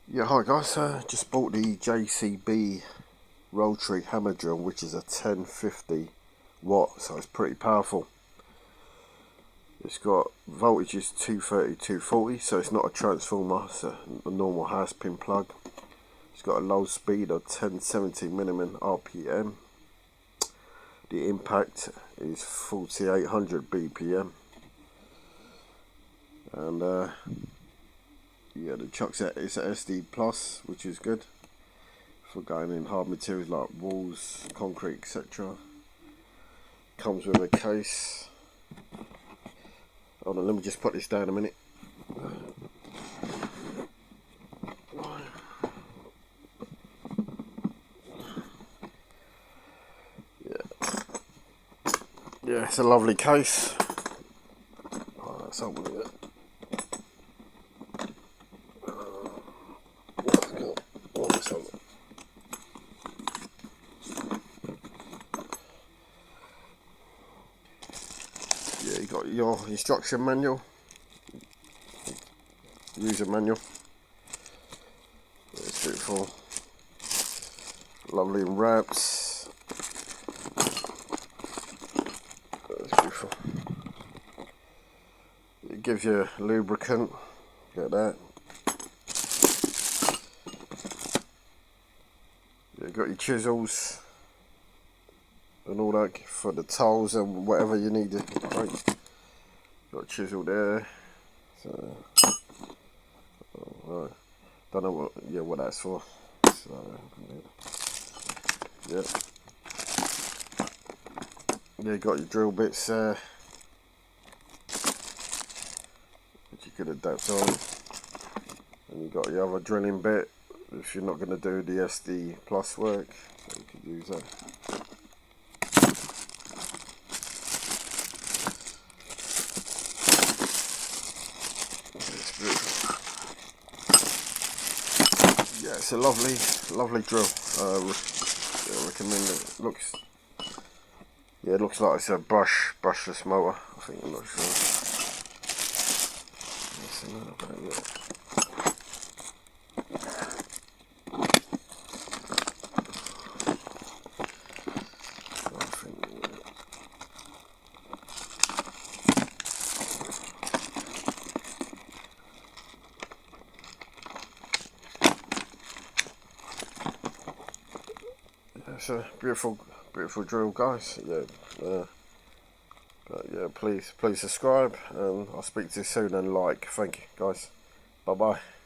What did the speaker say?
Yeah, hi guys, just bought the JCB rotary hammer drill, which is a 1050 watt, so it's pretty powerful. It's got voltage is 230, 240, so it's not a transformer, it's a normal house pin plug. It's got a low speed of 1070 minimum RPM. The impact is 4800 BPM. And yeah, the chuck's it's a SD plus, which is good for going in hard materials like walls, concrete, etc. Comes with a case. Hold on, let me just put this down a minute. Yeah, it's a lovely case. Oh, let's open it. Yeah, you got your instruction manual, user manual. It's beautiful, lovely in wraps. That's beautiful. It gives you lubricant. Get that. You got your chisels and all that for the tools and whatever you need. Right. Got a chisel there. So, don't know what that's for. So, yeah. Yeah, you got your drill bits there, which you could adapt on. And you got your other drilling bit if you're not going to do the SD plus work, so you could use that. It's beautiful. Yeah, it's a lovely drill. I recommend it. It looks like it's a brushless motor. I think, I'm not sure. It's a beautiful drill, guys. But yeah, please subscribe, and I'll speak to you soon, and like. Thank you, guys. Bye bye.